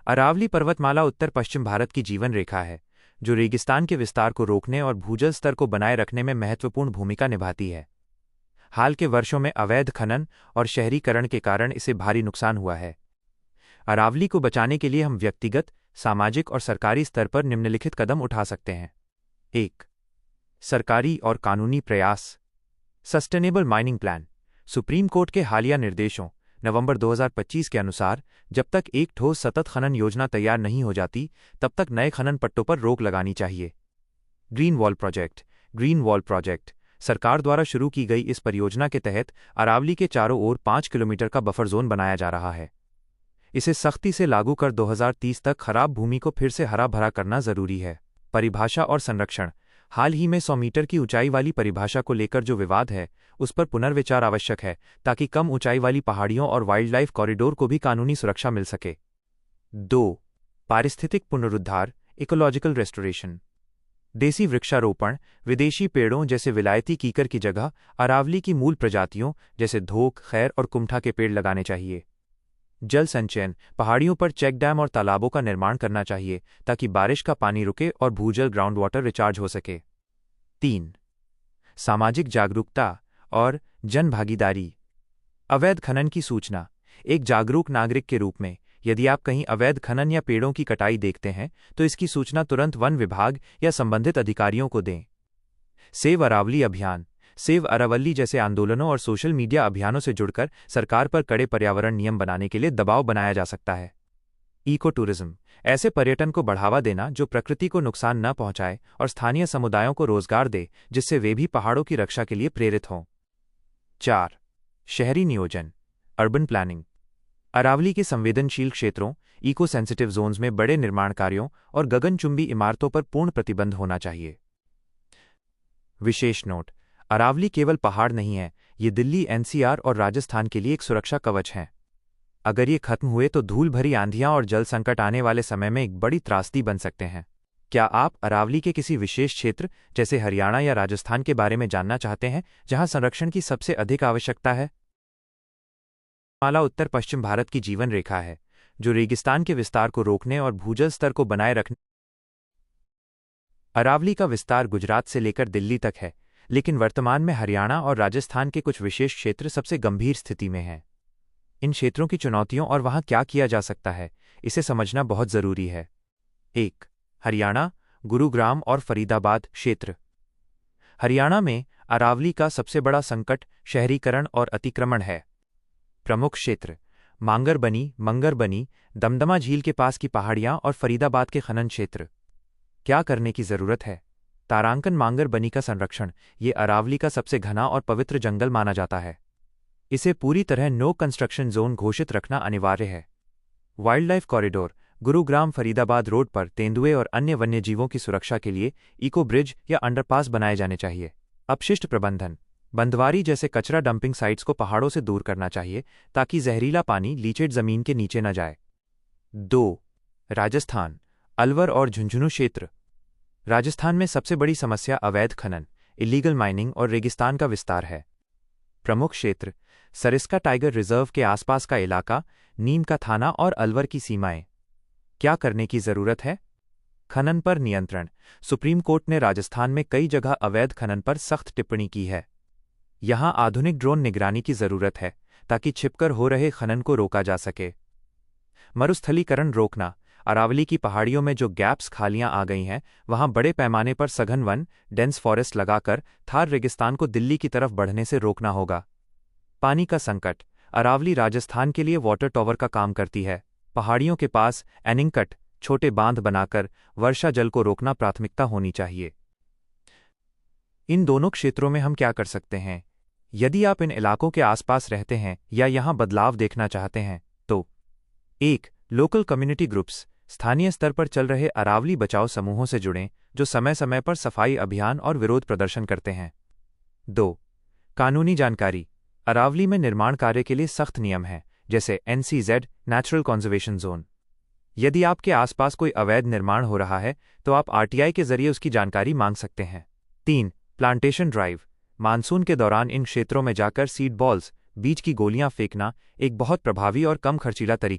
अरावली पर्वतमाला उत्तर पश्चिम भारत की जीवन रेखा है, जो रेगिस्तान के विस्तार को रोकने और भूजल स्तर को बनाए रखने में महत्वपूर्ण भूमिका निभाती है। हाल के वर्षों में अवैध खनन और शहरीकरण के कारण इसे भारी नुकसान हुआ है। अरावली को बचाने के लिए हम व्यक्तिगत, सामाजिक और सरकारी स्तर पर निम्नलिखित कदम उठा सकते हैं। 1. सरकारी और कानूनी प्रयास। Sustainable mining plan. Supreme court के हालिया निर्देशों नवंबर 2025 के अनुसार जब तक एक ठोस सतत खनन योजना तैयार नहीं हो जाती, तब तक नए खनन पट्टों पर रोक लगानी चाहिए। Green wall project. Green wall project सरकार द्वारा शुरू की गई इस परियोजना के तहत अरावली के चारों ओर 5 किलोमीटर का बफर जोन बनाया जा रहा है। इसे सख्ती से लागू कर 2030 तक खराब भूमि को फिर से हरा भरा करना जरूरी है। परिभाषा और संरक्षण। हाल ही में 100 मीटर की ऊंचाई वाली परिभाषा को लेकर जो विवाद है, उस पर पुनर्विचार आवश्यक है, ताकि कम ऊंचाई वाली पहाड़ियों और वाइल्ड लाइफ कॉरिडोर को भी कानूनी सुरक्षा मिल सके। 2. पारिस्थितिक पुनरुद्धार, इकोलॉजिकल रेस्टोरेशन। देसी वृक्षारोपण। विदेशी पेड़ों जैसे विलायती कीकर की जगह अरावली की मूल प्रजातियों जैसे धोक, खैर और कुमठा के पेड़ लगाने चाहिए। जल संचयन। पहाड़ियों पर चेक डैम और तालाबों का निर्माण करना चाहिए, ताकि बारिश का पानी रुके और भूजल ग्राउंड वाटर रिचार्ज हो सके। 3. सामाजिक जागरूकता और जन भागीदारी। अवैध खनन की सूचना। एक जागरूक नागरिक के रूप में, यदि आप कहीं अवैध खनन या पेड़ों की कटाई देखते हैं, तो इसकी सूचना तुरंत वन विभाग या संबंधित अधिकारियों को दें। सेव अरावली अभियान। सेव अरावली जैसे आंदोलनों और सोशल मीडिया अभियानों से जुड़कर सरकार पर कड़े पर्यावरण नियम बनाने के लिए दबाव बनाया जा सकता है। Eco tourism. ऐसे पर्यटन को बढ़ावा देना जो प्रकृति को नुकसान न पहुंचाए और स्थानीय समुदायों को रोजगार दे, जिससे वे भी पहाड़ों की रक्षा के लिए प्रेरित हों। 4. शहरी नियोजन, अर्बन प्लानिंग। अरावली के संवेदनशील क्षेत्रों, इको सेंसिटिव जोन्स में बड़े निर्माण कार्यों और गगनचुंबी इमारतों पर पूर्ण प्रतिबंध होना चाहिए। विशेष नोट: अरावली केवल पहाड़ नहीं है, ये दिल्ली, एनसीआर और राजस्थान के लिए एक सुरक्षा कवच है। अगर ये खत्म हुए तो धूल भरी आंधियां और जल संकट आने वाले समय में एक बड़ी त्रासदी बन सकते हैं। क्या आप अरावली के किसी विशेष क्षेत्र जैसे हरियाणा या राजस्थान के बारे में जानना चाहते हैं, जहां संरक्षण की सबसे अधिक आवश्यकता है? माला उत्तर पश्चिम भारत की जीवन रेखा है, जो रेगिस्तान के विस्तार को रोकने और भूजल स्तर को बनाए रखने। अरावली का विस्तार गुजरात से लेकर दिल्ली तक है, लेकिन वर्तमान में हरियाणा और राजस्थान के कुछ विशेष क्षेत्र सबसे गंभीर स्थिति में हैं। इन क्षेत्रों की चुनौतियों और वहां क्या किया जा सकता है, इसे समझना बहुत जरूरी है। 1. हरियाणा, गुरुग्राम और फरीदाबाद क्षेत्र। हरियाणा में अरावली का सबसे बड़ा संकट शहरीकरण और अतिक्रमण है। प्रमुख क्षेत्र: मंगरबनी, दमदमा झील के पास की पहाड़ियां और फरीदाबाद के खनन क्षेत्र। क्या करने की जरूरत है? तारांकन मंगरबनी का संरक्षण। ये अरावली का सबसे घना और पवित्र जंगल माना जाता है। इसे पूरी तरह नो कंस्ट्रक्शन जोन घोषित रखना अनिवार्य है। Wild life corridor. Gurugram Faridabad road पर तेंदुए और अन्य वन्यजीवों की सुरक्षा के लिए इको ब्रिज या अंडरपास बनाए जाने चाहिए। अपशिष्ट प्रबंधन। बंदवारी जैसे कचरा डंपिंग साइट्स को पहाड़ों से दूर करना चाहिए, ताकि जहरीला पानी लीचेट जमीन के नीचे न जाए। 2. राजस्थान, अलवर और झुंझुनू क्षेत्र। राजस्थान में सबसे बड़ी समस्या अवैध खनन, इलीगल माइनिंग और रेगिस्तान का विस्तार है। प्रमुख क्षेत्र: सरिस्का टाइगर रिजर्व के आसपास का इलाका, नीम का थाना और अलवर की सीमाएं। क्या करने की जरूरत है? खनन पर नियंत्रण। सुप्रीम कोर्ट ने राजस्थान में कई जगह अवैध खनन पर सख्त टिप्पणी की है। यहां आधुनिक ड्रोन निगरानी की जरूरत है, ताकि छिपकर हो रहे खनन को रोका जा सके। मरुस्थलीकरण रोकना। अरावली की पहाड़ियों में जो गैप्स, खालियां आ गई हैं, वहां बड़े पैमाने पर सघन वन, डेंस फॉरेस्ट लगाकर थार रेगिस्तान को दिल्ली की तरफ बढ़ने से रोकना होगा। पानी का संकट। अरावली राजस्थान के लिए वाटर टॉवर का काम करती है। पहाड़ियों के पास एनिंगकट, छोटे बांध बनाकर वर्षा जल को रोकना प्राथमिकता होनी चाहिए। इन दोनों क्षेत्रों में हम क्या कर सकते हैं? यदि आप इन इलाकों के आसपास रहते हैं या यहां बदलाव देखना चाहते हैं, तो 1. Local community groups. स्थानीय स्तर पर चल रहे अरावली बचाओ समूहों से जुड़ें, जो समय समय पर सफाई अभियान और विरोध प्रदर्शन करते हैं। 2. कानूनी जानकारी। अरावली में निर्माण कार्य के लिए सख्त नियम हैं, जैसे NCZ नेचुरल कंजर्वेशन जोन। यदि आपके आसपास कोई अवैध निर्माण हो रहा है, तो आप RTI के जरिए उसकी जानकारी मांग सकते हैं। 3. Plantation drive. मानसून के दौरान इन क्षेत्रों में जाकर सीड बॉल्स, बीज की गोलियां फेंकना एक बहुत प्रभावी और कम खर्चीला तरीका